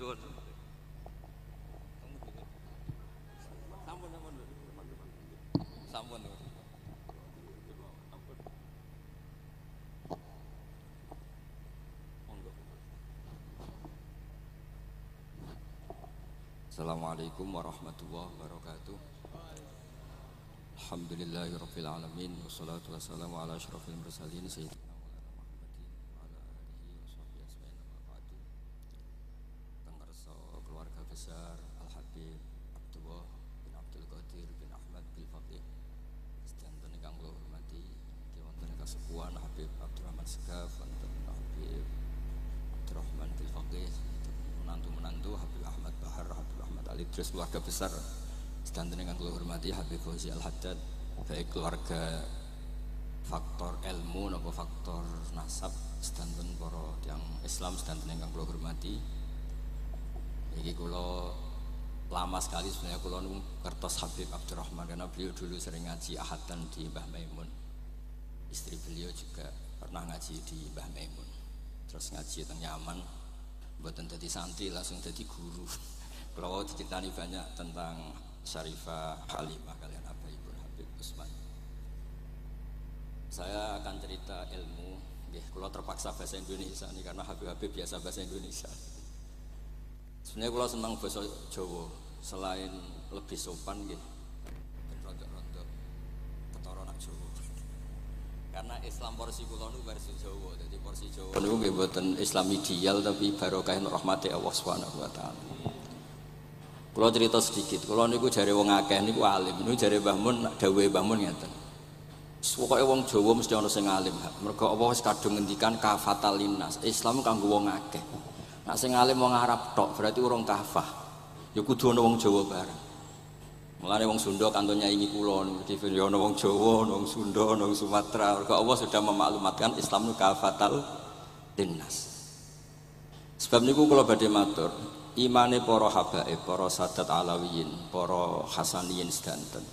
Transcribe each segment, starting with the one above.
suwun. Sampun. Assalamualaikum warahmatullahi wabarakatuh. Alhamdulillahirabbil alamin wassalatu wassalamu ala asyrofil mursalin sayyidina Muhammadin wa ala alihi washabbihi ajmain amma ba'du. Tenggerso keluarga besar Al Habib Abdullah bin Abdul Qadir bin Ahmad bin Faqih sedanten ingkang kula hormati nggih wonten kasepuhan Habib Abdurrahman Segaf wonten Habib Abdurrahman bin Faqih menantu Habib Ahmad Bahar Habib Ahmad Ali terus keluarga besar sedanten ingkang kula hormati Habib Fauzi Al-Haddad, baik keluarga faktor ilmu napa faktor nasab sedanten para tiyang Islam sedanten ingkang kula hormati. Iki kula lama sekali sebenarnya kula nu kertos Habib Abdurrahman karena beliau dulu sering ngaji ahadan di Mbah Maimun. Istri beliau juga pernah ngaji di Mbah Maimun. Terus ngaji teng Yaman, mboten dadi santri langsung dadi guru. Kula diceritani banyak tentang Syarifah Halimah kalian apa Ibu Habib Usman. Saya akan cerita ilmu, kalau terpaksa bahasa Indonesia nih karena Habib biasa bahasa Indonesia. Sebenarnya kalau senang bahasa Jawa, selain lebih sopan dan rontok-rontok ketara nak Jawa. Karena Islam porsi kula nu versi Jawa, jadi porsi Jawa niku nggih mboten Islam ideal tapi barokah rahmati Allah Subhanahu wa taala. Kalau cerita sedikit, kalau niku jare wong akeh niku alim, niku jare Mbah Mun, dawuhe Mbah Mun ngeten. Pokoke wong Jawa mesti ana sing alim. Mergo apa wis kadung ngendikan kafatal linnas. Islam kanggo wong akeh. Nek sing alim wong Arab tok berarti urung kafah. Ya kudu ana wong Jawa bareng. Mulane wong Sunda kantun nyaingi kula niku dhewe ana wong Jawa, ana wong Sunda, ana wong Sumatera. Mergo Allah sudah memaklumatkan Islam niku kafatal linnas. Sebab niku kula badhe matur imane para habaib, para sadat alawiyin, para hasaniyin sedanten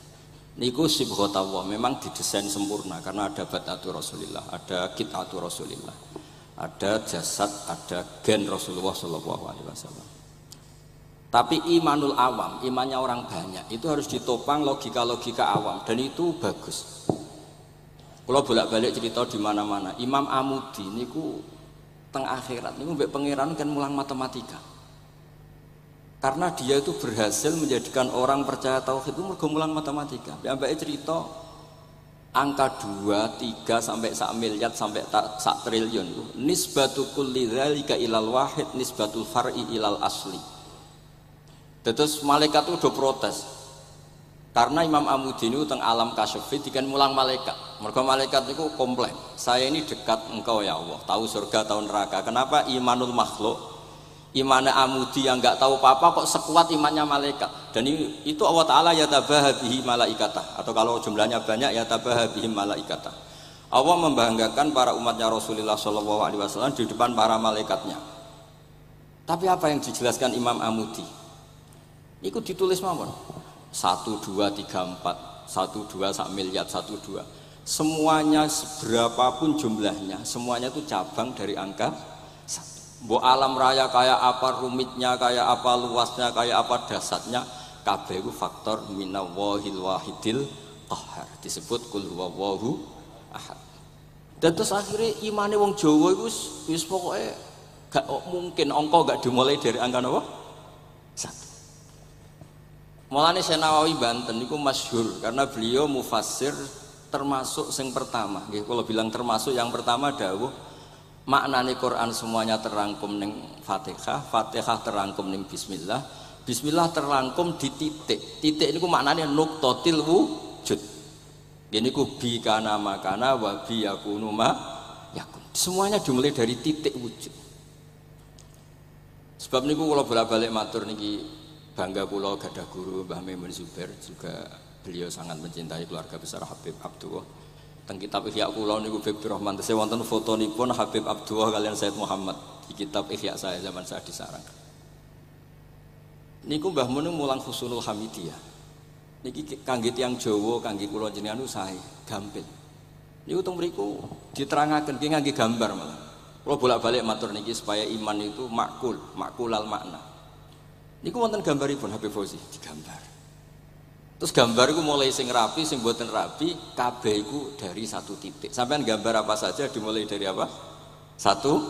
niku sibghatullah memang didesain sempurna karena ada batatu Rasulillah, ada kitatu Rasulillah, ada jasad, ada gen Rasulullah sallallahu alaihi wasallam. Tapi imanul awam, imannya orang banyak itu harus ditopang logika-logika awam dan itu bagus. Kalau bolak-balik cerita di mana-mana, Imam Amudi niku teng akhirat niku mbek pangeran kan mulang matematika. Karena dia itu berhasil menjadikan orang percaya tauhid itu mergo mulang matematika. Ambake cerita angka 2, 3 sampai sak miliar sampai sak triliun. Nisbatu kulli dzalika ilal wahid nisbatul far'i ilal asli. Terus malaikat itu udah protes. Karena Imam Amudi ini teng alam kasyafi dikan mulang malaikat. Mergo malaikat itu komplain. Saya ini dekat engkau ya Allah, tahu surga, tahu neraka. Kenapa imanul makhluk imannya Amudi yang nggak tahu apa-apa kok sekuat imannya malaikat. Dan itu Allah Ta'ala yatabaha bihi malaikatah, atau kalau jumlahnya banyak yatabaha bihi malaikatah. Allah membanggakan para umatnya Rasulullah SAW di depan para malaikatnya. Tapi apa yang dijelaskan Imam Amudi itu ditulis mawon 1, 2, 3, 4 1, 2 sak miliar 1, 2 semuanya berapapun jumlahnya semuanya itu cabang dari angka 1. Mbok alam raya kayak apa rumitnya, kayak apa luasnya, kayak apa dasarnya, kabeh iku faktor minallahil wahidil qahhar. Disebut kul huwallahu ahad. Dan terus akhirnya imane wong Jawa iku wis pokoke gak mungkin angka gak dimulai dari angka napa? 1. Mulane Senawawi Banten niku masyhur karena beliau mufassir termasuk sing pertama. Nggih kula bilang termasuk yang pertama dawuh maknane Quran semuanya terangkum ning Fatihah, Fatihah terangkum ning Bismillah, Bismillah terangkum di titik. Titik niku maknane nuqtatil wujud. Ini ku bi kana makana wa bi yakunu ma yakun. Semuanya dimulai dari titik wujud. Sebab niku kula bolak-balik matur niki bangga kula gadah guru Mbah Maimun Zubair, juga beliau sangat mencintai keluarga besar Habib Abdullah. Teng kitab Ihya kula niku Habib Rahman tesih wonten fotonipun Habib Abdullah kalian Said Muhammad di kitab Ihya saya zaman saya di Sarang. Niku Mbah Mun mulang Husnul Hamidiyah. Niki kangge tiyang Jawa, kangge kula jenengan sae gampil. Niku teng mriku diterangaken ngangge gambar malah. Kula bolak-balik matur niki supaya iman itu makul, makulal makna. Niku wonten gambaripun Habib Fauzi digambar. Terus gambar iku mulai sing rapi, sing mboten rapi, kabeh iku dari satu titik. Sampean gambar apa saja dimulai dari apa? Satu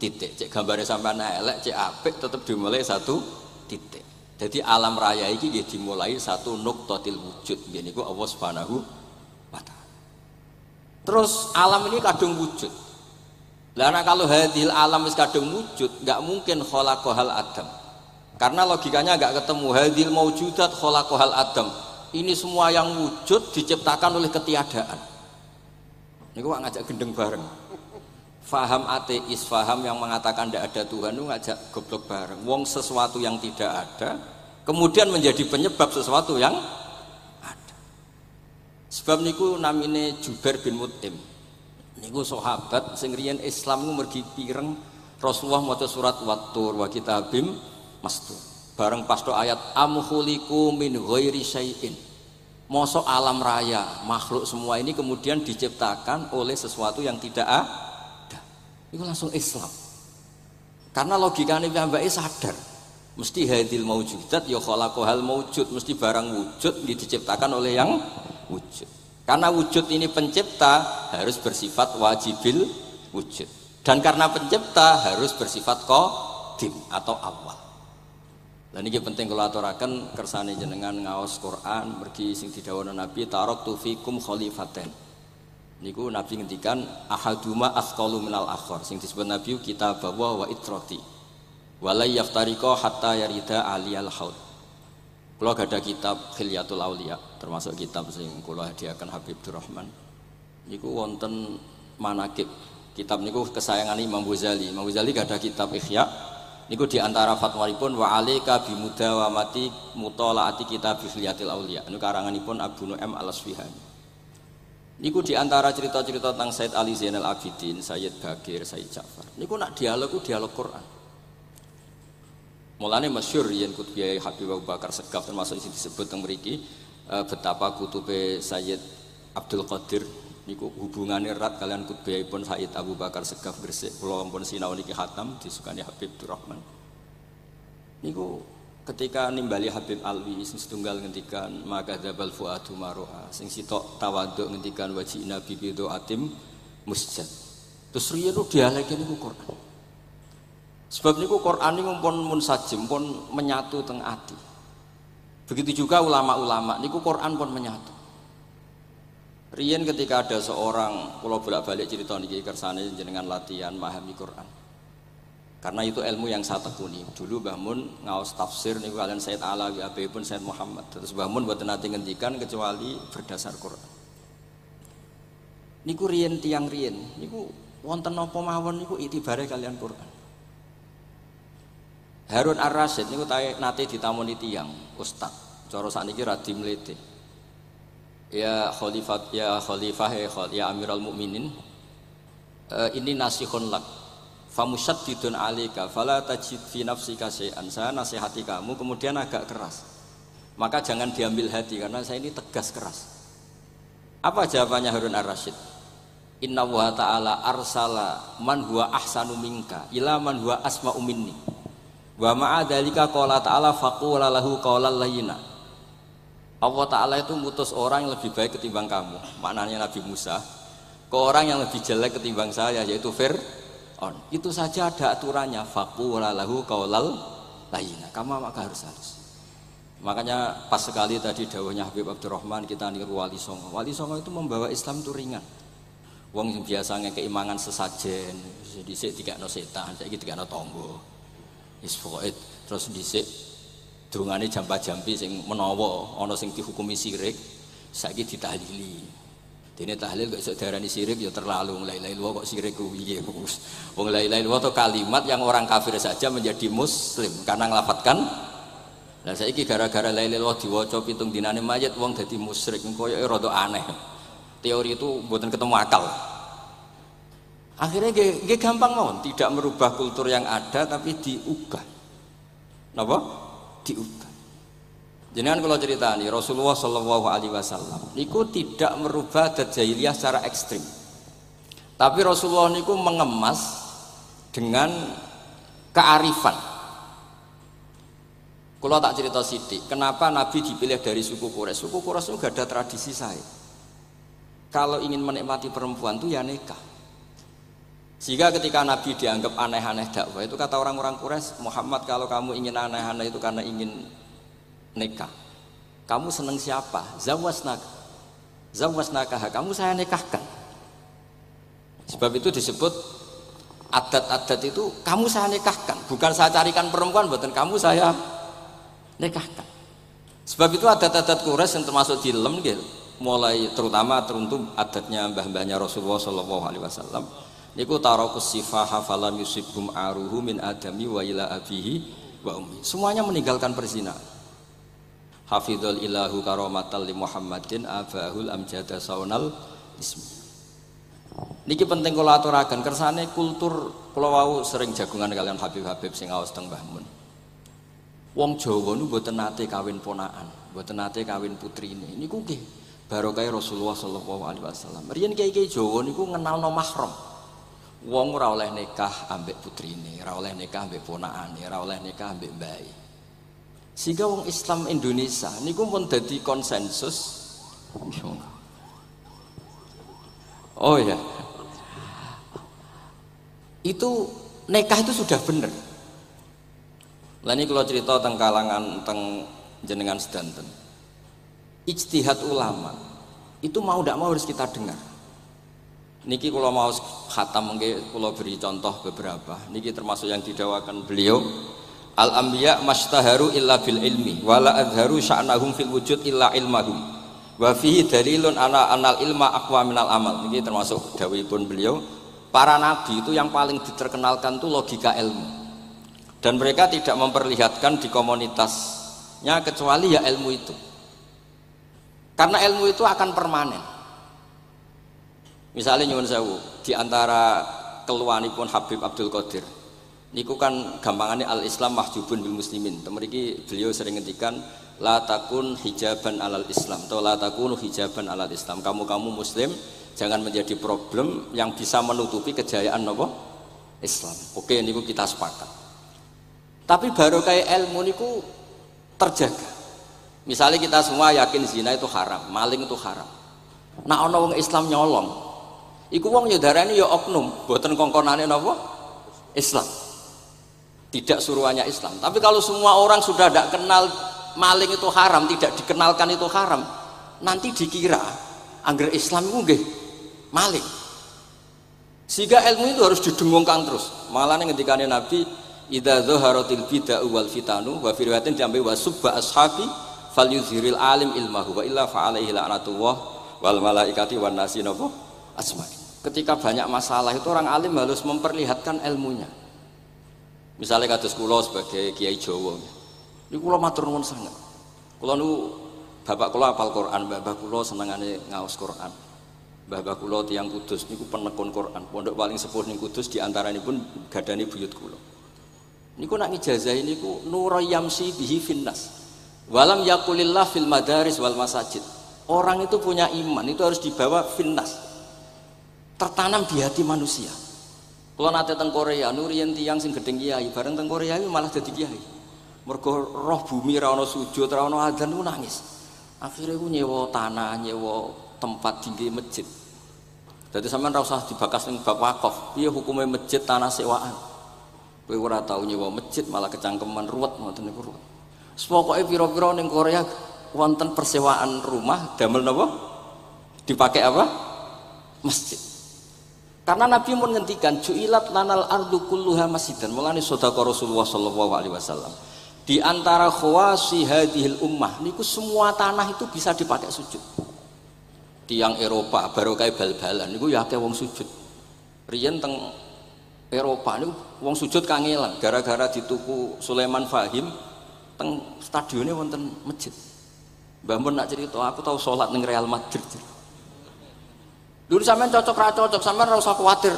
titik. Cek gambarnya sampean elek, cek apik tetep dimulai satu titik. Jadi alam raya iki nggih dimulai satu nuqtatil wujud. Nggih niku Allah Subhanahu wa taala. Terus alam ini kadung wujud. Lah kalau hadil alam wis kadung wujud, enggak mungkin khalaqahal adam. Karena logikanya enggak ketemu hadil maujudat khalaqahal adam. Ini semua yang wujud diciptakan oleh ketiadaan. Niku ngajak gendeng bareng. Faham ateis, faham yang mengatakan tidak ada Tuhan itu ngajak goblok bareng. Wong sesuatu yang tidak ada kemudian menjadi penyebab sesuatu yang ada. Sebab niku namine Jubair bin Mut'im. Niku sahabat sing riyen Islam ku mergi pireng Rasulullah maca surat Wat-Tur wa kitabim mastur. Bareng pas do ayat am khuliqu min ghairi syai'in. Mosok alam raya, makhluk semua ini kemudian diciptakan oleh sesuatu yang tidak ada. Itu langsung Islam. Karena logikanya piyambake sadar. Mesti hadil maujudat ya khalaqahal maujud, mesti barang wujud diciptakan oleh yang wujud. Karena wujud ini pencipta harus bersifat wajibil wujud. Dan karena pencipta harus bersifat qadim atau awal. Dan ini penting kalau aturaken kersane jenengan ngaos Quran mergi sing didhawuhna Nabi taraktu fikum khalifaten. Niku Nabi ngendikan ahaduma asqalu minal akhar. Sing disebut Nabi kitab wa itrati. Wala yaftariqa hatta yarida aliyal haud. Kula gadah kitab Khilyatul Auliya, termasuk kitab sing kula hadiahkan Habib Durrahman. Niku wonten manaqib. Kitab niku kesayangan Imam Ghazali. Imam Ghazali gadah kitab Ihya. Niku diantara fatwanipun wa alaika bimudawamati mutalaati kitab Khilyatul Auliya. Niku karanganipun Abu Nu'aim Al-Asfihani. Niku diantara cerita-cerita tentang Said Ali Zainal Abidin, Sayyid Bakir, Sayyid Ja'far. Niku nak dialog Quran. Mulane masyhur yen kutbiyai Habib Abu Bakar Segaf termasuk isi disebut teng mriki betapa kutube Sayyid Abdul Qadir niku hubungannya erat kalian kutbiyaipun Sayyid Abu Bakar Segaf Gresik. Kula ampun sinau niki khatam disukani Habib Durrahman. Niku ketika nimbali Habib Alwi sing setunggal ngendikan maka dzabal fuadu maroha sing sitok tawaduk ngendikan wajina bibido atim musjad. Terus riyen dialeke niku Quran. Sebab niku Quran niku pun munsajim pun menyatu teng ati. Begitu juga ulama-ulama niku Quran pun menyatu. Riyen ketika ada seorang kula bolak-balik cerita niki kersane jenengan latihan memahami Quran. Karena itu ilmu yang saya tekuni. Dulu Mbah Mun ngaos tafsir niku kalian Said Alawi abe pun Said Muhammad. Terus Mbah Mun mboten nate ngendikan kecuali berdasar Quran. Niku riyen tiang riyen niku wonten napa mawon niku itibare kalian Quran. Harun Ar-Rasyid niku nate ditamoni tiyang ustaz. Cara sakniki radi mlete. Ya khalifah ya Amirul Mukminin. Ini nasihun lak. Famusyaddidun 'alaika fala tajid fi nafsika syai'an. Saya nasihati kamu kemudian agak keras. Maka jangan diambil hati karena saya ini tegas keras. Apa jawabannya Harun Ar-Rasyid? Inna wa ta'ala arsala man huwa ahsanu minka ila man huwa asma'u minni. Wa ma'adzalika qala ta'ala faqula lahu qawlan layyina. Allah Ta'ala itu mutus orang yang lebih baik ketimbang kamu. Maknanya Nabi Musa ke orang yang lebih jelek ketimbang saya yaitu Fir'aun. Itu saja ada aturannya faqula lahu qawlan layyina. Kamu maka harus halus. Makanya pas sekali tadi dawuhnya Habib Abdurrahman kita niru Wali Songo. Wali Songo itu membawa Islam itu ringan. Wong yang biasanya keimangan sesajen, dhisik dikakno setan, saiki dikakno tangga. Wis pokoke terus dhisik dongane jampa-jampi sing menawa ana sing dihukumi syirik saiki ditahlili. Dene tahlil kok iso diarani syirik ya terlalu la ilaha illallah kok syirik kuwi Gus. Wong la ilaha illallah itu kalimat yang orang kafir saja menjadi muslim karena nglafatkan. Lah saiki gara-gara la ilaha illallah diwaca pitung dinane mayit wong dadi musyrik koyoke rada aneh. Teori itu mboten ketemu akal. Akhirnya nggih gampang mawon, tidak merubah kultur yang ada tapi diubah. Napa? Diubah. Jenengan kalau cerita nih Rasulullah Shallallahu Alaihi Wasallam, niku tidak merubah adat jahiliyah secara ekstrim. Tapi Rasulullah niku mengemas dengan kearifan. Kalau tak cerita sidik, kenapa Nabi dipilih dari suku Quraisy? Suku Quraisy itu gak ada tradisi saya. Kalau ingin menikmati perempuan itu ya nikah. Sehingga ketika Nabi dianggap aneh-aneh dakwah itu kata orang-orang Quraisy, Muhammad kalau kamu ingin aneh-aneh itu karena ingin nikah. Kamu seneng siapa? Zawasnaka, kamu saya nikahkan. Sebab itu disebut adat-adat itu kamu saya nikahkan, bukan saya carikan perempuan, bukan kamu saya nikahkan. Sebab itu adat-adat Quraisy yang termasuk di lem gitu, mulai terutama teruntuk adatnya mbah-mbahnya Rasulullah Shallallahu Alaihi Wasallam. Niku tarakus sifaha falam yusibhum aruhu min adami wa ila abihi wa ummi. Semuanya meninggalkan perzinahan. Hafidhul ilahu karomatal li Muhammadin abahul amjada saunal ismi. Niki penting kula aturaken kersane kultur kula wau sering jagungan kalian Habib-habib sing aos teng Mbah Mun. Wong Jawa niku mboten nate kawin ponakan, mboten nate kawin putrine. Niku nggih barokah Rasulullah sallallahu alaihi wasallam. Riyen kiai-kiai Jawa niku ngenalno mahram. Wong ora oleh nikah ambek putrine, ora oleh nikah ambek ponakane, ora oleh nikah ambek mbae. Sehingga wong Islam Indonesia niku pun dadi konsensus. Oh ya. Itu nikah itu sudah benar. Lah ini kalau cerita tentang kalangan tentang jenengan sedanten. Ijtihad ulama itu mau tidak mau harus kita dengar. Niki kalau mau khatam mungkin kalau beri contoh beberapa. Niki termasuk yang didawakan beliau. Al-anbiya mastaharu illa bil ilmi wala adharu sya'nahum fil wujud illa ilmahum. Wa fihi dalilun anal ilma aqwa minal amal. Niki termasuk dawuhipun beliau. Para nabi itu yang paling diterkenalkan itu logika ilmu. Dan mereka tidak memperlihatkan di komunitasnya kecuali ya ilmu itu. Karena ilmu itu akan permanen. Misalnya nyuwun sewu, di antara keluhanipun Habib Abdul Qadir niku kan gampangannya al-Islam mahjubun bil muslimin. Temeriki beliau sering ngendikan la takun hijaban alal Islam atau la takunu hijaban alal Islam. Kamu muslim jangan menjadi problem yang bisa menutupi kejayaan apa? Islam. Oke, niku kita sepakat. Tapi baru kayak ilmu niku terjaga. Misalnya kita semua yakin zina itu haram, maling itu haram. Nah ana wong Islam nyolong, iku wong ya darani ya oknum, boten kongkonane napa? Islam. Tidak suruhannya Islam. Tapi kalau semua orang sudah tidak kenal maling itu haram, tidak dikenalkan itu haram, nanti dikira angger Islam itu nggih maling. Sehingga ilmu itu harus didengungkan terus. Malah ngendikane Nabi idza dhaharatil bid'ah wal fitanu wa fi riwayatin diambil wa subba ashabi falyuzhiril alim ilmahu wa illa fa alaihi la'natullah wal malaikati wan nasi napa asma'i. Ketika banyak masalah itu orang alim harus memperlihatkan ilmunya. Misalnya kados kula sebagai kiai Jawa. Niku kula matur nuwun sanget. Kula niku bapak kula hafal Quran, bapak kula senengane ngaos Quran. Bapak kula tiyang Kudus niku penekun Quran. Pondok paling sepuh ning Kudus diantaranipun gadani buyut kula. Niku nak ngijazahi niku nurayamsi bihi finnas walam yakulillah fil madaris wal masajid. Orang itu punya iman itu harus dibawa finnas, tertanam di hati manusia. Kalau nate teng Korea nuriyen tiyang sing gedeng kiai bareng teng Korea iki malah dadi kiai. Mergo roh bumi ra ono sujud ra ono adzan ku nangis. Akhire ku nyewa tanah, nyewa tempat tinggi masjid. Dadi sampean ra usah dibakas ning bab wakaf. Piye hukume masjid tanah sewaan? Kowe ora tau nyewa masjid malah kecangkeman ruwet ngoten niku ruwet. Pokoke pira-pira ning Korea wonten persewaan rumah damel napa? Dipakai apa? Masjid. Karena Nabi mun ngendikan ju'ilat lanal ardu kulluha masjidan. Mulane sedekah Rasulullah sallallahu alaihi wasallam. Di antara khawasi hadhil ummah niku semua tanah itu bisa dipakai sujud. Tiang Eropa baru kayak bal-balan niku ya akeh wong sujud. Riyen teng Eropa niku wong sujud kangelan gara-gara dituku Sulaiman Fahim teng stadionnya wonten masjid. Mbah Mun nak cerita aku tahu sholat ning Real Madrid. Dulu sampean cocok ra cocok, sampean ora usah khawatir.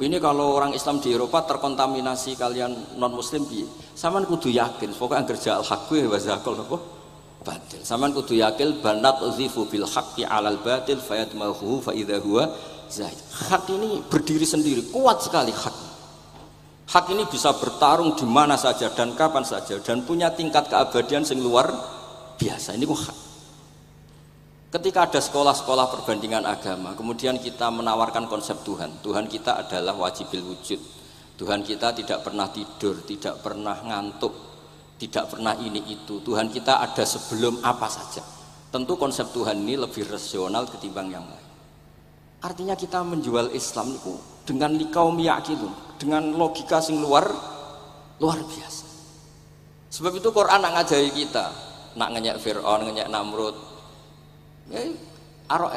Ini kalau orang Islam di Eropa terkontaminasi kalian non muslim piye? Sampean kudu yakin, pokoke angger ja'al haqqi wa zaqal napa? Batil. Sampean kudu yakin banat uzifu bil haqqi 'alal batil fayatmahu fa idza huwa zaid. Hak ini berdiri sendiri, kuat sekali hak. Hak ini bisa bertarung di mana saja dan kapan saja dan punya tingkat keabadian yang luar biasa. Ini hak. Ketika ada sekolah-sekolah perbandingan agama, kemudian kita menawarkan konsep Tuhan. Tuhan kita adalah wajibil wujud. Tuhan kita tidak pernah tidur, tidak pernah ngantuk, tidak pernah ini itu. Tuhan kita ada sebelum apa saja. Tentu konsep Tuhan ini lebih rasional ketimbang yang lain. Artinya kita menjual Islam itu dengan likaum yakin, dengan logika sing luar biasa. Sebab itu Quran nak ngajari kita, nak ngenyek Fir'aun, ngenyek Namrud.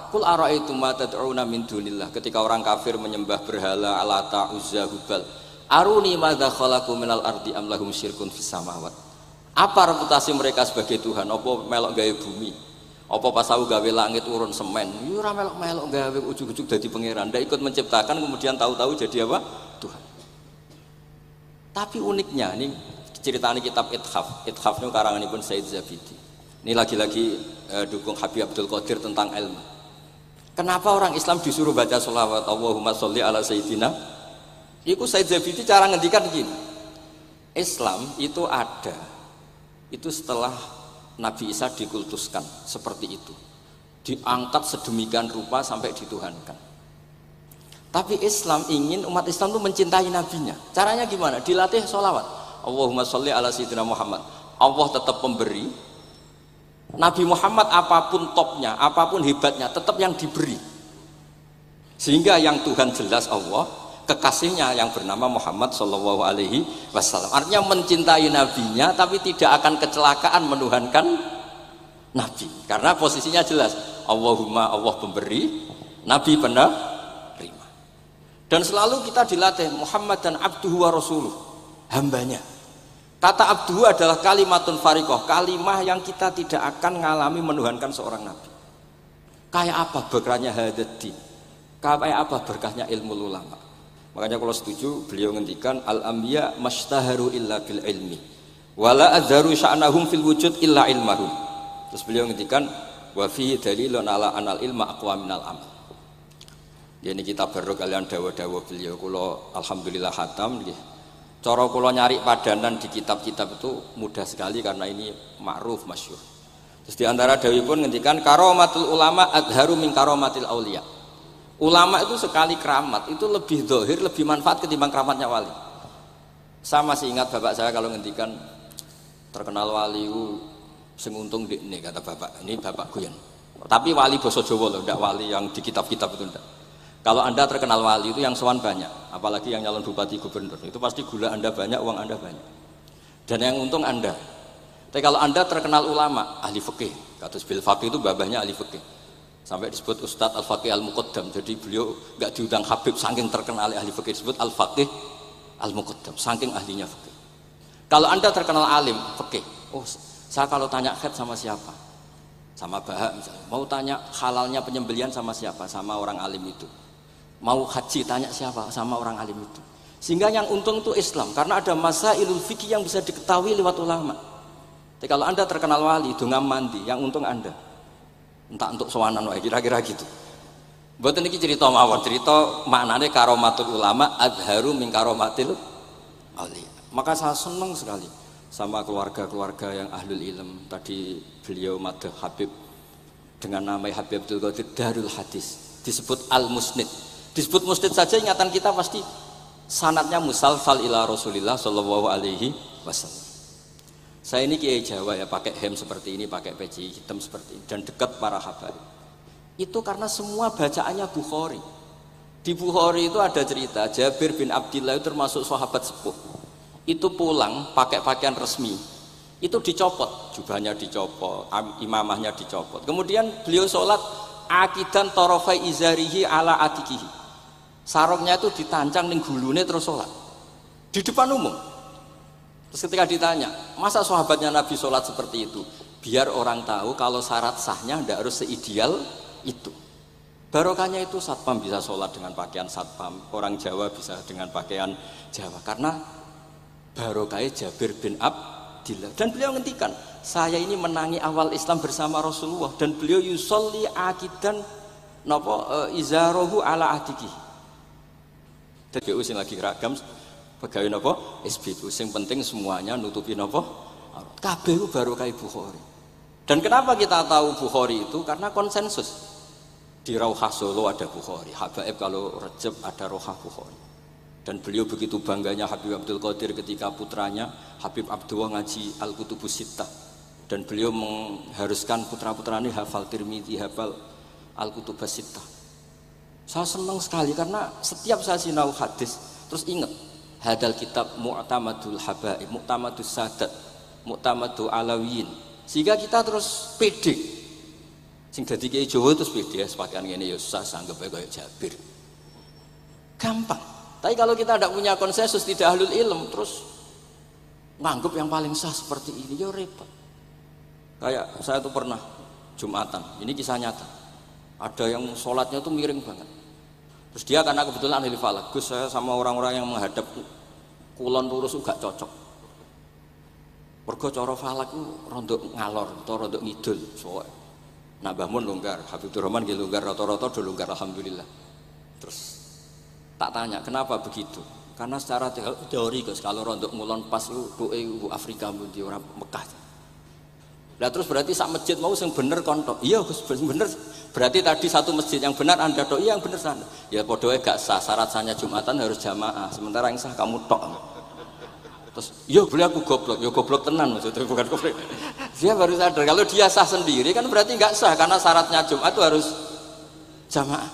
Kul ara'aitum ma tad'una min dunillah. Ketika orang kafir menyembah berhala, Lata, Uzza, Hubal. Aruni madza khalaqu minal ardi am lahum syirkun fis samawat. Apa reputasi mereka sebagai Tuhan? Apa melok gawe bumi? Apa pas tahu gawe langit urun semen? Yo ora melok gawe ujug-ujug dadi pangeran. Ndak ikut menciptakan kemudian tahu-tahu jadi apa? Tuhan. Tapi uniknya ini ceritanya kitab Ithaf. Ithaf itu karanganipun Said Zabidi. Ini lagi-lagi dukung Habib Abdul Qadir tentang ilmu. Kenapa orang Islam disuruh baca sholawat Allahumma sholli ala sayyidina? Iku Said Zabidi cara ngendikan gini. Islam itu ada. Itu setelah Nabi Isa dikultuskan seperti itu, diangkat sedemikian rupa sampai dituhankan. Tapi Islam ingin umat Islam itu mencintai nabinya. Caranya gimana? Dilatih sholawat Allahumma sholli ala sayyidina Muhammad. Allah tetap pemberi. Nabi Muhammad apapun topnya, apapun hebatnya, tetap yang diberi. Sehingga yang Tuhan jelas Allah, kekasihnya yang bernama Muhammad Shallallahu Alaihi Wasallam. Artinya mencintai nabinya, tapi tidak akan kecelakaan menuhankan nabi, karena posisinya jelas. Allahumma, Allah pemberi, nabi penerima. Dan selalu kita dilatih Muhammad dan abduhu wa rasuluh, hambanya. Kata abduhu adalah kalimatun fariqoh, kalimah yang kita tidak akan mengalami menuhankan seorang nabi. Kayak apa berkahnya hadati, kayak apa berkahnya ilmu ulama. Makanya kalau setuju beliau ngendikan al-anbiya mashtaharu illa bil ilmi wala adzaru sya'nahum fil wujud illa ilmahum. Terus beliau ngendikan wa fi dalilun ala anal ilma aqwa minal amal. Ini kita baru kalian dawa-dawa beliau kula alhamdulillah khatam nggih. Cara kula nyari padanan di kitab-kitab itu mudah sekali karena ini ma'ruf masyhur. Terus di antara dawuhipun ngendikan karamatul ulama adharu min karamatil auliya. Ulama itu sekali keramat itu lebih zahir, lebih manfaat ketimbang keramatnya wali. Saya masih ingat bapak saya kalau ngendikan terkenal wali itu sing untung ini kata bapak. Ini bapak Guyon. Tapi wali basa Jawa loh, tidak wali yang di kitab-kitab itu enggak. Kalau Anda terkenal wali itu yang sowan banyak, apalagi yang nyalon bupati gubernur. Itu pasti gula Anda banyak, uang Anda banyak. Dan yang untung Anda. Tapi kalau Anda terkenal ulama, ahli fikih, kados bil faqih itu babahnya ahli fikih. Sampai disebut Ustadz Al-Faqih Al-Muqaddam. Jadi beliau enggak diundang Habib saking terkenal ahli fikih, disebut Al-Faqih Al-Muqaddam, saking ahlinya fikih. Kalau Anda terkenal alim fikih, oh saya kalau tanya khed sama siapa? Sama Bahak misalnya. Mau tanya halalnya penyembelian sama siapa? Sama orang alim itu. Mau haji tanya siapa? Sama orang alim itu. Sehingga yang untung itu Islam, karena ada masailul fikih yang bisa diketahui lewat ulama. Jadi kalau Anda terkenal wali, donga mandi, yang untung Anda. Entah untuk sowanan wae kira-kira gitu. Mboten iki cerita mawon, cerita maknane karomatul ulama adharu min karomatil auliya. Maka saya senang sekali sama keluarga-keluarga yang ahlul ilm. Tadi beliau madah Habib dengan nama Habib Abdul Qadir Darul Hadis, disebut Al-Musnid. Disebut musnid saja ingatan kita pasti sanadnya musalsal ila Rasulillah sallallahu alaihi wasallam. Saya ini kiai Jawa ya, pakai hem seperti ini, pakai peci hitam seperti ini, dan dekat para habaib. Itu karena semua bacaannya Bukhari. Di Bukhari itu ada cerita Jabir bin Abdillah itu termasuk sahabat sepuh. Itu pulang pakai pakaian resmi. Itu dicopot, jubahnya dicopot, imamahnya dicopot. Kemudian beliau sholat akidan torofai izarihi ala atikihi. Sarungnya itu ditancang ning gulune terus sholat di depan umum. Terus ketika ditanya, masa sahabatnya Nabi sholat seperti itu? Biar orang tahu kalau syarat sahnya tidak harus seideal itu. Barokahnya itu satpam bisa sholat dengan pakaian satpam, orang Jawa bisa dengan pakaian Jawa. Karena barokahnya Jabir bin Abdillah. Dan beliau ngendikan, saya ini menangi awal Islam bersama Rasulullah. Dan beliau yusolli akidan izarohu ala atiki. Dan beliau lagi ragam Pegawai napa? SBU. Sing penting semuanya nutupi napa? Kabeh ku barokah Bukhari. Dan kenapa kita tahu Bukhari itu? Karena konsensus. Di Rauhah Solo ada Bukhari, Habaib kalau Rejab ada Rauhah Bukhari. Dan beliau begitu bangganya Habib Abdul Qadir ketika putranya Habib Abdullah ngaji Al-Kutubus Sittah. Dan beliau mengharuskan putra-putranya hafal Tirmidzi, hafal Al-Kutubus Sittah. Saya senang sekali karena setiap saya sinau hadis terus ingat hadal kitab Mu'tamadul Habaib, Mu'tamadus Sadat, Mu'tamadul Alawiyin. Sehingga kita terus pede. Sing dadi kiai Jawa terus pede sepakaian ngene ya susah sanggep kaya Jabir. Gampang. Tapi kalau kita tidak punya konsensus, tidak ahlul ilm, terus nganggep yang paling sah seperti ini, ya repot. Kayak saya tuh pernah Jumatan, ini kisah nyata. Ada yang sholatnya tuh miring banget. Terus dia karena kebetulan ahli falak, Gus saya sama orang-orang yang menghadap kulon lurus gak cocok. Mergo cara falak itu rondok ngalor atau rondok ngidul. Soalnya nah Mbah Mun longgar, Habibur Rahman nggih longgar, rata-rata do longgar alhamdulillah. Terus tak tanya kenapa begitu? Karena secara teori Gus kalau rondok ngulon pas itu doe Afrika pundi ora Mekah. Lah terus berarti sak masjid mau sing bener kontok. Iya Gus bener. Berarti tadi satu masjid yang benar Anda tok, iya yang bener sana. Ya padha wae gak sah, syarat sahnya Jumatan harus jamaah. Sementara yang sah kamu tok. Terus, iya boleh aku goblok, ya goblok tenan maksudnya bukan goblok. Dia baru sadar kalau dia sah sendiri kan berarti nggak sah karena syaratnya Jumat itu harus jamaah.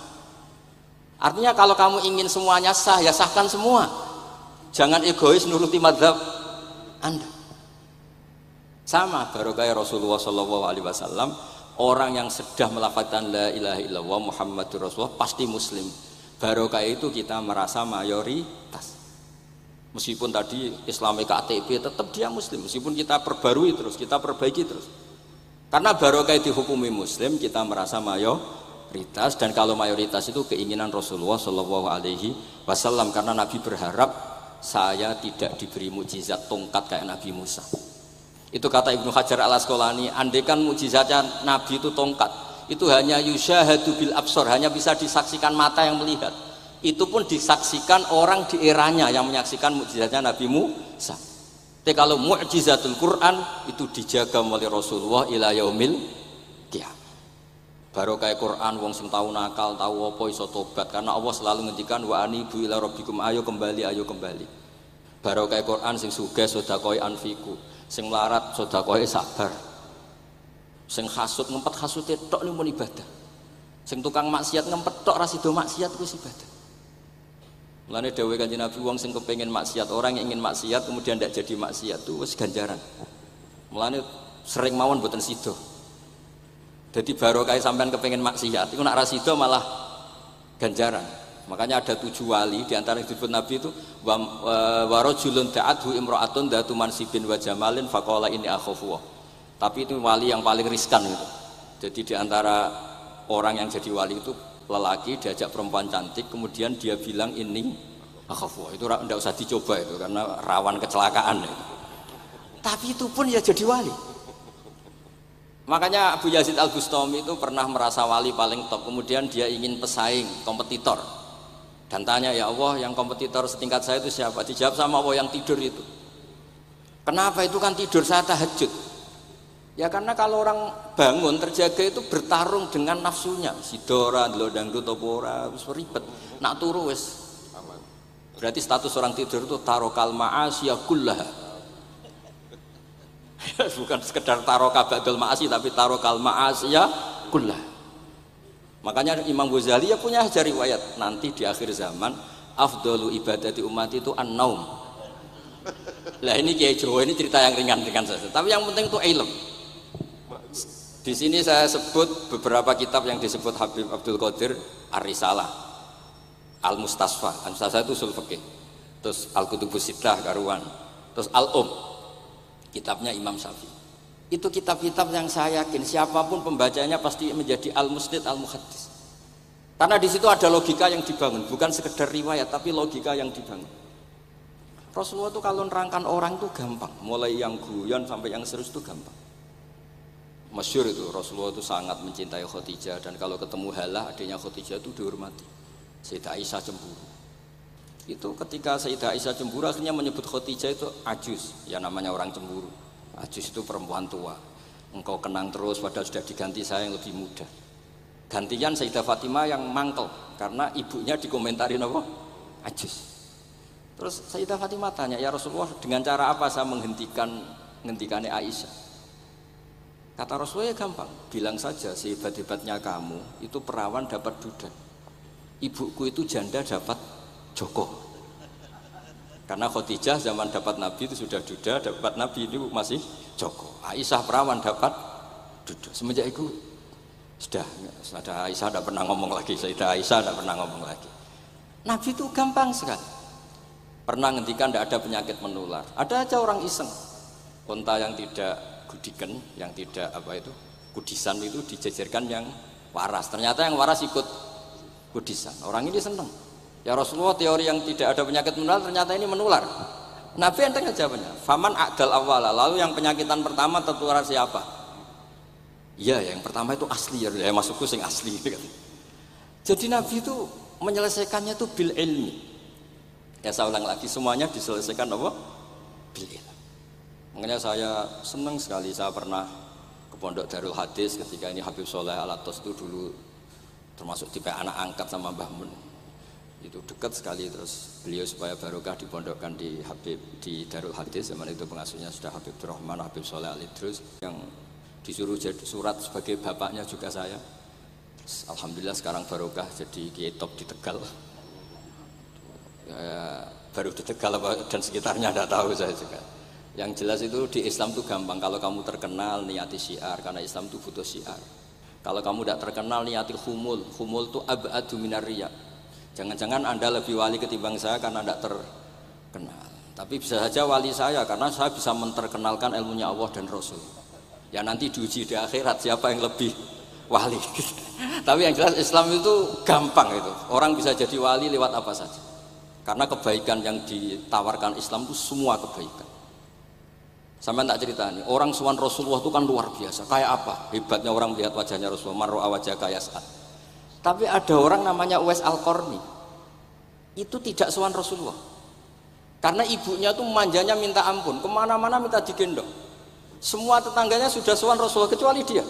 Artinya kalau kamu ingin semuanya sah ya sahkan semua. Jangan egois nuruti mazhab Anda. Sama barokah Rasulullah SAW, orang yang sudah melafazkan la ilaha illallah Muhammadur Rasulullah pasti muslim. Barokah itu kita merasa mayoritas. Meskipun tadi Islami KTP tetap dia muslim, meskipun kita perbarui terus, kita perbaiki terus. Karena barokah dihukumi muslim, kita merasa mayoritas, dan kalau mayoritas itu keinginan Rasulullah SAW, karena Nabi berharap saya tidak diberi mukjizat tongkat kayak Nabi Musa. Itu kata Ibnu Hajar Al Asqalani, andaikan mukjizatnya Nabi itu tongkat, itu hanya yusyahadu bil absor, hanya bisa disaksikan mata yang melihat. Itu pun disaksikan orang di eranya yang menyaksikan mukjizatnya Nabi Musa. Tapi kalau mukjizatul Quran itu dijaga oleh Rasulullah ila yaumil qiyamah. Barokah Quran wong sing tahu nakal, tahu apa iso tobat karena Allah selalu ngendikan wa anibu ila rabbikum, ayo kembali, ayo kembali. Barokah Quran sing sugih sedekah anfiku, sing melarat sedekah sabar. Sing hasud ngempet hasute tok niku ibadah. Sing tukang maksiat ngempet tok ra sida maksiat kuwi ibadah. Mulane dawuh Kanjeng Nabi wong sing kepengin maksiat, orang yang ingin maksiat kemudian tidak jadi maksiat itu wis ganjaran. Mulane sering mawon mboten sida. Jadi barokah sampean kepengin maksiat, iku nak ra sida malah ganjaran. Makanya ada 7 wali di antara yang disebut Nabi itu wa rajulun da'athu imra'atun datu mansibin wa jamalin faqala inni akhafu. Tapi itu wali yang paling riskan gitu. Jadi di antara orang yang jadi wali itu lelaki diajak perempuan cantik kemudian dia bilang ini akhafu, itu tidak usah dicoba itu karena rawan kecelakaan itu. Tapi itu pun ya jadi wali. Makanya Abu Yazid Al-Bustami itu pernah merasa wali paling top, kemudian dia ingin pesaing kompetitor dan tanya, ya Allah yang kompetitor setingkat saya itu siapa? Dijawab sama Allah, yang tidur itu. Kenapa? Itu kan tidur saya tahajud. Ya karena kalau orang bangun terjaga itu bertarung dengan nafsunya. Sidora, dangdut, topora, wis ribet. Nak turu wis aman. Berarti status orang tidur itu tarokal ma'asya kullaha. Bukan sekedar taroka ba'dal ma'asi tapi tarokal ma'asya kullaha. Makanya Imam Ghazali ya punya ajar riwayat nanti di akhir zaman afdalu ibadati umat itu an-naum. Lah ini Kiai Jawa ini cerita yang ringan-ringan saja. Tapi yang penting itu ilmu. Di sini saya sebut beberapa kitab yang disebut Habib Abdul Qadir Ar-Risalah, Al-Mustasfa. Al-Mustasfa itu usul fikih. Terus Al-Kutubus Sittah karuan. Terus kitabnya Imam Syafi'i. Itu kitab-kitab yang saya yakin siapapun pembacanya pasti menjadi al-musnid al-muhaddis. Karena di situ ada logika yang dibangun, bukan sekedar riwayat tapi logika yang dibangun. Rasulullah itu kalau nerangkan orang itu gampang, mulai yang guyon sampai yang serius itu gampang. Masyhur itu Rasulullah itu sangat mencintai Khadijah dan kalau ketemu Halah adiknya Khadijah itu dihormati. Sayyidah Aisyah cemburu. Itu ketika Sayyidah Aisyah cemburu akhirnya menyebut Khadijah itu ajus, ya namanya orang cemburu. Ajus itu perempuan tua. Engkau kenang terus padahal sudah diganti saya yang lebih muda. Gantian Sayyidah Fatimah yang mangkel karena ibunya dikomentarin apa? Ajus. Terus Sayyidah Fatimah tanya, ya Rasulullah dengan cara apa saya menghentikannya Aisyah? Kata Rasulullah ya gampang, bilang saja sehebat-hebatnya kamu itu perawan dapat duda, ibuku itu janda dapat Joko. Karena Khadijah zaman dapat Nabi itu sudah duda, dapat Nabi itu masih Joko. Aisyah perawan dapat duda. Semenjak itu sudah Aisyah tidak pernah ngomong lagi. Sayyidah Aisyah tidak pernah ngomong lagi. Nabi itu gampang sekali. Pernah ngendikan tidak ada penyakit menular. Ada aja orang iseng. Unta yang tidak gudikan, yang tidak kudisan itu dijejerkan yang waras. Ternyata yang waras ikut kudisan. Orang ini senang. Ya Rasulullah, teori yang tidak ada penyakit menular ternyata ini menular. Nabi enteng jawabnya. Faman a'dal awwala, lalu yang penyakitan pertama tertular siapa? Iya, yang pertama itu asli ya, masukku sing asli. Jadi Nabi itu menyelesaikannya itu bil ilmi. Ya saya ulang lagi, semuanya diselesaikan apa? Bil ilmi. Makanya saya senang sekali, saya pernah ke Pondok Darul Hadis ketika ini Habib Soleh Alatos itu dulu termasuk tipe anak angkat sama Mbah Mun. Itu dekat sekali, terus beliau supaya barokah dipondokkan di Darul Hadis. Zaman itu pengasuhnya sudah Habib Rahman, Habib Soleh Al-Idrus, yang disuruh jadi surat sebagai bapaknya juga saya. Terus, alhamdulillah sekarang barokah jadi kiai top di Tegal. Ya, baru di Tegal dan sekitarnya tidak tahu saya juga. Yang jelas itu di Islam itu gampang, kalau kamu terkenal niati syiar, karena Islam itu butuh syiar. Kalau kamu tidak terkenal niati humul itu ab'adu minar riya. Jangan-jangan Anda lebih wali ketimbang saya karena tidak terkenal. Tapi bisa saja wali saya karena saya bisa menterkenalkan ilmunya Allah dan Rasul. Ya nanti diuji di akhirat siapa yang lebih wali. Tapi yang jelas Islam itu gampang itu. Orang bisa jadi wali lewat apa saja. Karena kebaikan yang ditawarkan Islam itu semua kebaikan. Sampai tak cerita nih, orang sowan Rasulullah itu kan luar biasa. Kayak apa? Hebatnya orang melihat wajahnya Rasulullah, mar'a wajah kayak saat. Tapi ada orang namanya Uwais Al-Qarni, itu tidak sowan Rasulullah. Karena ibunya tuh manjanya minta ampun, kemana-mana minta digendong. Semua tetangganya sudah sowan Rasulullah kecuali dia.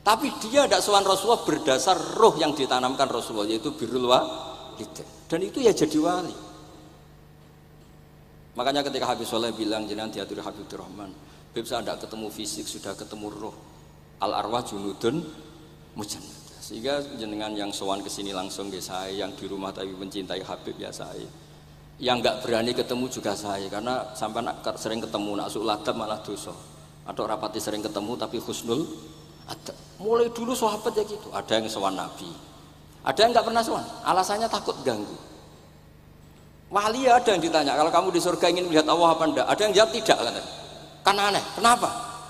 Tapi dia tidak sowan Rasulullah berdasar roh yang ditanamkan Rasulullah, yaitu birrul walidain. Dan itu ya jadi wali. Makanya ketika Habib Soleh bilang jenengan diaturi Habib Rahman, Habib saya tidak ketemu fisik, sudah ketemu roh. Al arwah junudun mujannah. Sehingga jenengan yang sowan kesini langsung ke saya, yang di rumah tapi mencintai Habib ya saya, yang nggak berani ketemu juga saya, karena sampai sering ketemu nak suladab malah dosa, atau rapati sering ketemu tapi husnul ada. Mulai dulu sahabat ya gitu, ada yang sowan Nabi, ada yang nggak pernah sowan, alasannya takut ganggu. Wali ada yang ditanya, kalau kamu di surga ingin melihat Allah apa enggak? Ada yang jawab tidak, kan aneh. Kenapa?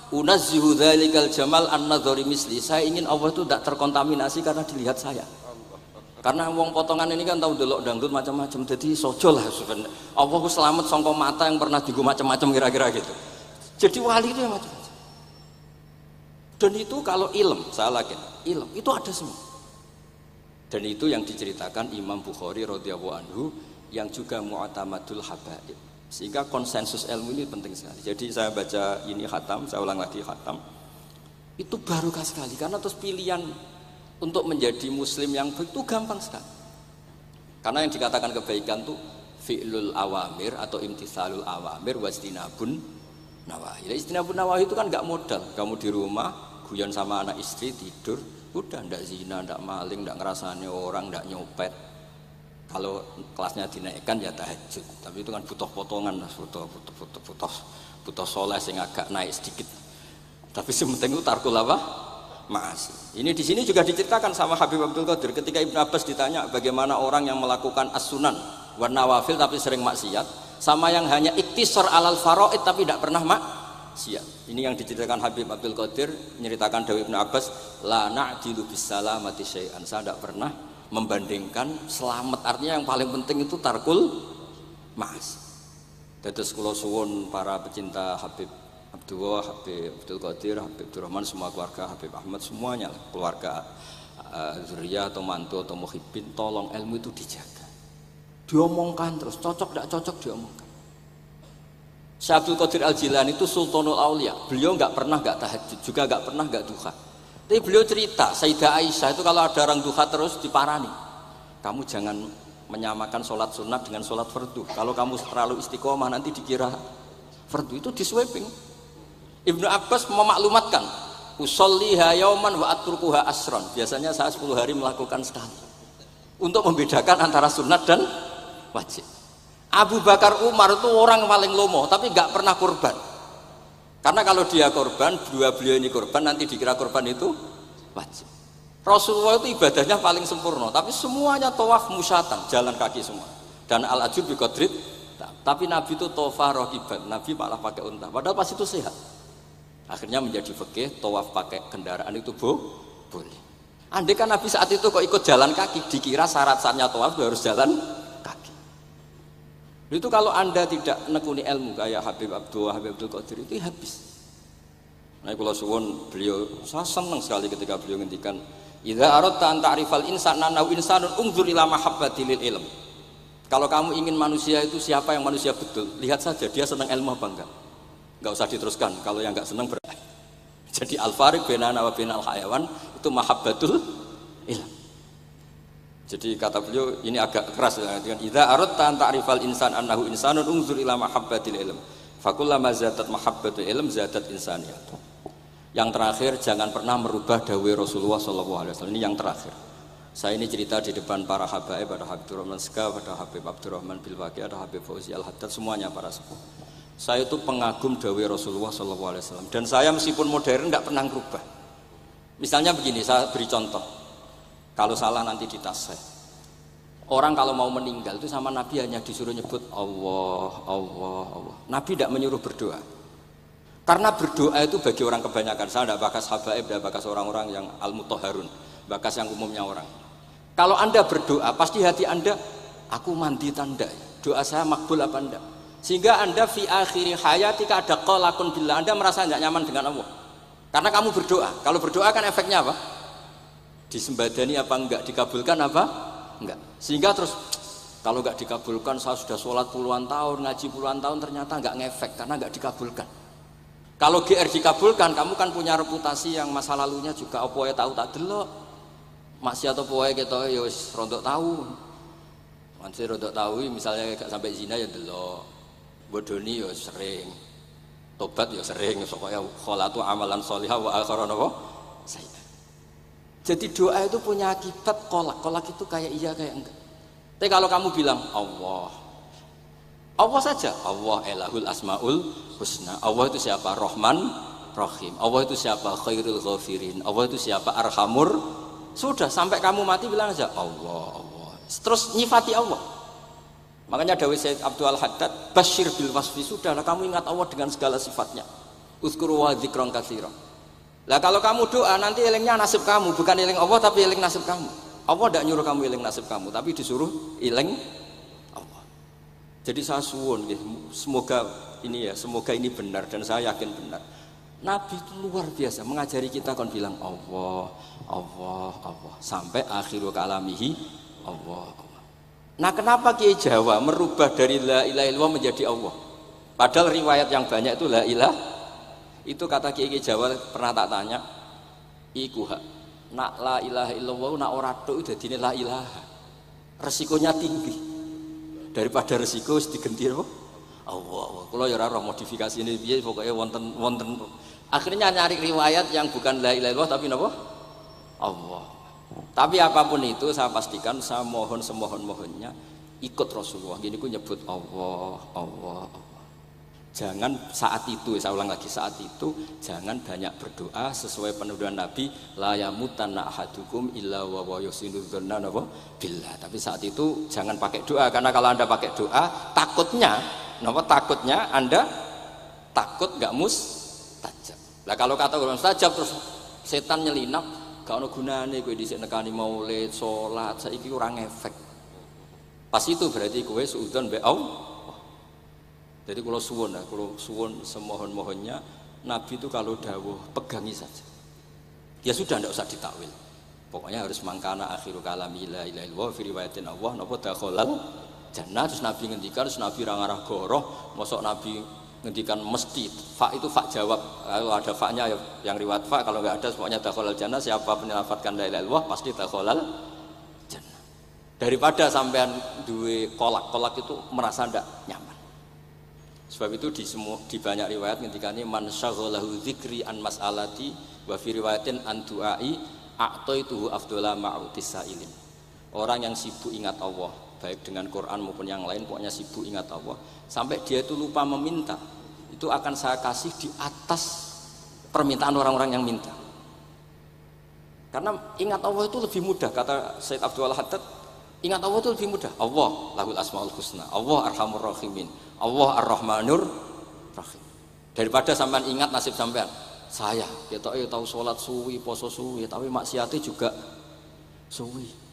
Unazzihu dzalikal jamal an-nadhari misli. Saya ingin Allah itu tidak terkontaminasi karena dilihat saya. Karena wong potongan ini kan tahu delok dangdut macam-macam, jadi sojo lah sebenarnya. Allah ku selamat sangka mata yang pernah digu macam-macam kira-kira gitu. Jadi wali itu yang macam-macam. Dan itu kalau ilm, saya yakin, ilm itu ada semua. Dan itu yang diceritakan Imam Bukhari radhiyallahu anhu, yang juga mu'tamadul habaib. Sehingga konsensus ilmu ini penting sekali. Jadi saya baca ini khatam, saya ulang lagi khatam. Itu barokah sekali karena terus pilihan untuk menjadi muslim yang baik itu gampang sekali. Karena yang dikatakan kebaikan itu fi'lul awamir atau imtithalul awamir wastinabun nawahi. Istinabun nawahi itu kan enggak modal. Kamu di rumah guyon sama anak istri tidur, udah ndak zina, ndak maling, ndak ngerasani orang, ndak nyopet. Kalau kelasnya dinaikkan ya tahajud, tapi itu kan butuh potongan, butuh soleh sing agak naik sedikit. Tapi sementing itu tarkul apa? Ma'asi. Ini di sini juga diceritakan sama Habib Abdul Qadir ketika Ibnu Abbas ditanya bagaimana orang yang melakukan as-sunan wan nawafil tapi sering maksiat, sama yang hanya iktisar alal faraid tapi tidak pernah maksiat. Ini yang diceritakan Habib Abdul Qadir menceritakan dari Ibnu Abbas, la na'dilu bisalamati syai'an. Saya tidak pernah membandingkan selamat, artinya yang paling penting itu tarkul mas. Dados kula suwun para pecinta Habib Abdullah, Habib Abdul Qadir, Habib Abdurrahman, semua keluarga Habib Ahmad, semuanya keluarga zuriyah atau mantu atau muhibbin, tolong ilmu itu dijaga. Diomongkan terus, cocok tidak cocok diomongkan. Syekh Abdul Qadir Al-Jilani itu Sultanul Aulia. Beliau nggak pernah nggak tahajud, juga nggak pernah nggak duha. Tapi beliau cerita, Sayyidah Aisyah itu kalau ada orang duha terus diparani. Kamu jangan menyamakan sholat sunat dengan sholat fardu. Kalau kamu terlalu istiqomah nanti dikira fardu. Itu di sweeping. Ibnu Abbas memaklumatkan, usolliha yauman wa atrukuha asron. Biasanya saya 10 hari melakukan sekali. Untuk membedakan antara sunat dan wajib. Abu Bakar Umar itu orang paling lomo, tapi nggak pernah kurban. Karena kalau dia kurban, dua beliau ini kurban, nanti dikira kurban itu wajib. Rasulullah itu ibadahnya paling sempurna, tapi semuanya tawaf musyatan, jalan kaki semua. Dan al-ajur bi qadrit. Tapi Nabi itu tawaf rakiban, Nabi malah pakai unta. Padahal pas itu sehat. Akhirnya menjadi fikih, tawaf pakai kendaraan itu boleh. Andai kan Nabi saat itu kok ikut jalan kaki, dikira syarat-syaratnya tawaf harus jalan kaki. Itu kalau Anda tidak nekuni ilmu kayak Habib Abdul Qadir itu habis. Nah, kalau suwun beliau, saya senang sekali ketika beliau ngendikan, "Idza aradta an ta'rifal insana naw insanun unzur ila mahabbati lil ilm." Kalau kamu ingin manusia itu siapa yang manusia betul, lihat saja dia senang ilmu apa enggak. Enggak usah diteruskan, kalau yang enggak senang berat. Jadi al-fariq bainana wa bainal hayawan itu mahabbatul ilm. Jadi kata beliau ini agak keras dengan idza aradta an ta'rifal insan annahu insanun unzur ila mahabbatil ilm. Fakullama zadat mahabbatul ilm zadat insaniyah. Yang terakhir, jangan pernah merubah dawai Rasulullah SAW. Ini yang terakhir. Saya ini cerita di depan para habaib, ada Habib Rahman Segaf, ada Habib Abdurrahman Bilwaqi, ada Habib Fauzi Al-Haddad, semuanya para sepuh. Saya itu pengagum dawai Rasulullah SAW. Dan saya meskipun modern nggak pernah merubah. Misalnya begini, saya beri contoh. Kalau salah nanti ditasih. Orang kalau mau meninggal itu sama Nabi hanya disuruh nyebut Allah, Allah, Allah. Nabi tidak menyuruh berdoa. Karena berdoa itu bagi orang kebanyakan. Saya tidak bakas habaib, tidak bakas orang-orang yang al-mutahharun, bakas yang umumnya orang. Kalau Anda berdoa, pasti hati Anda, aku mandi tanda, doa saya makbul apa enggak. Sehingga Anda fi akhiri hayatika ada qalakun billah, Anda merasa tidak nyaman dengan Allah. Karena kamu berdoa. Kalau berdoa kan efeknya apa? Disembadani apa enggak, dikabulkan apa? Enggak. Sehingga terus kalau enggak dikabulkan, saya sudah sholat puluhan tahun, ngaji puluhan tahun, ternyata enggak ngefek karena enggak dikabulkan. Kalau GR dikabulkan, kamu kan punya reputasi yang masa lalunya juga apa ya tahu tak delok. Maksiat apa wae ketok ya wis rontok tahu. Masih rontok tahu misalnya gak sampai zina ya delok. Bodoni ya sering. Tobat ya sering, pokoknya kholatu amalan sholihah wa akharan apa? Sayyi'ah. Jadi doa itu punya akibat kolak. Kolak itu kayak iya kayak enggak. Tapi kalau kamu bilang Allah, Allah saja, Allah elahul asmaul husna. Allah itu siapa? Rahman, Rahim. Allah itu siapa? Khairul ghafirin. Allah itu siapa? Arhamur. Sudah, sampai kamu mati bilang aja Allah, Allah. Terus nyifati Allah. Makanya dawuh Syekh Abdul Haddad, basyir bil wasfi, sudahlah kamu ingat Allah dengan segala sifatnya. Uzkuru wa dzikran katsira. Lah kalau kamu doa nanti elingnya nasib kamu, bukan eling Allah tapi eling nasib kamu. Allah tidak nyuruh kamu eling nasib kamu, tapi disuruh eling Allah. Jadi saya suwun, semoga ini benar dan saya yakin benar. Nabi itu luar biasa mengajari kita kon bilang Allah, Allah, Allah sampai akhirul kalamihi Allah, Allah. Nah kenapa Kiai Jawa merubah dari la ilaha illallah menjadi Allah? Padahal riwayat yang banyak itu la ilah. Itu kata Kiai Jawa pernah tak tanya, iku hak nak la ilaha illallah nak ora tok dadine la ilaha. Resikonya tinggi. Daripada resiko wis digenti apa? Allah. Kula ya ora roh modifikasi ini piye pokoke wonten. Akhirnya nyari riwayat yang bukan la ilaha illallah tapi napa? Allah. Tapi apapun itu saya pastikan, saya mohon semohon-mohonnya ikut Rasulullah. Gini ku nyebut Allah, Allah, Allah. Jangan saat itu, saya ulang lagi, saat itu jangan banyak berdoa sesuai penuduhan Nabi, la yamutanna ahadukum illa wa yuhsinu dzanna billah. Tapi saat itu jangan pakai doa, karena kalau Anda pakai doa, takutnya Anda takut enggak mustajab. Lah kalau kata orang mustajab terus setan nyelinap, gak ono gunane kowe dhisik nekani maulid, salat, saiki ora ngefek. Pas itu berarti kowe suudzon mbek Allah. Jadi kalau suwun semohon-mohonnya Nabi itu kalau dawuh pegangi saja. Ya sudah tidak usah ditakwil. Pokoknya harus mangkana akhiru kalami la ilaha illallah fi riwayatin Allah napa dakhalal jannah. Terus Nabi ngendikan, terus Nabi rangarah goroh, mosok Nabi ngendikan mesti fa itu fa jawab. Kalau ada fa-nya yang riwayat fa, kalau nggak ada semuanya dakhalal jannah. Siapa menyelamatkan la ilaha illallah pasti dakhalal jannah. Daripada sampean duwe kolak itu merasa ndak nyaman. Sebab itu di banyak riwayat ngendikane man syaghalahu dzikri an mas'alati wa fi riwayatin an du'ai a'taituhu afdhala ma'utis sa'ilin. Orang yang sibuk ingat Allah, baik dengan Quran maupun yang lain, pokoknya sibuk ingat Allah sampai dia itu lupa meminta, itu akan saya kasih di atas permintaan orang-orang yang minta. Karena ingat Allah itu lebih mudah, kata Sayyid Abdul Haddad, ingat Allah itu lebih mudah. Allah lahul asmaul husna, Allah arhamur rahimin, Allah ar-rahmanur rahim. Daripada sampean ingat nasib sampean, saya ya tahu sholat suwi, poso suwi, tapi maksiatnya juga suwi.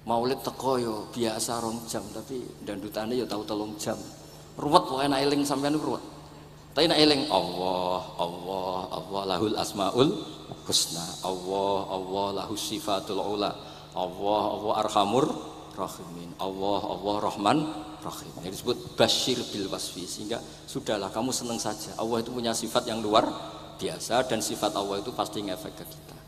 Maulid teko yo biasa 2 jam, tapi dandutane yo tahu 3 jam. Ruwet wae nek eling sampean ruwet. Tapi nek eling Allah lahul asmaul husna, Allah lahus sifatul ula, Allah arhamur rahimin, Allah rahman rahim. Ini disebut basyir bil wasfi, sehingga sudahlah kamu senang saja. Allah itu punya sifat yang luar biasa dan sifat Allah itu pasti ngefek ke kita.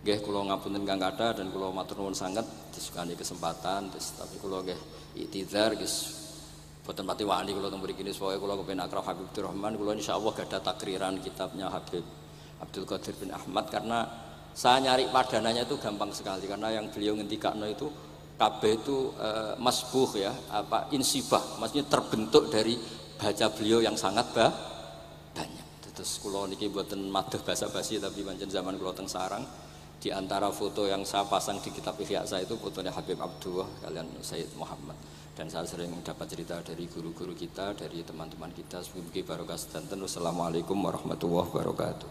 Nggih kula ngapunten kang kathah dan kula matur nuwun sanget disukani kesempatan, tapi kula nggih iktizar guys. Boten pati wani kula teng mriki supaya kula kepen akrab Habib Abdurrahman, kula insyaallah gadah takriran kitabnya Habib Abdul Qadir bin Ahmad, karena saya nyari padanannya itu gampang sekali, karena yang beliau ngendikakno itu kabeh itu masbuh ya, insibah, maksudnya terbentuk dari baca beliau yang sangat banyak. Terus kula niki mboten madoh basa-basi, tapi pancen zaman kula teng sarang, di antara foto yang saya pasang di kitab Ihya saya itu fotonya Habib Abdullah kalian Sayyid Muhammad, dan saya sering dapat cerita dari guru-guru kita, dari teman-teman kita. Semoga barokah sedanten. Wassalamualaikum warahmatullahi wabarakatuh.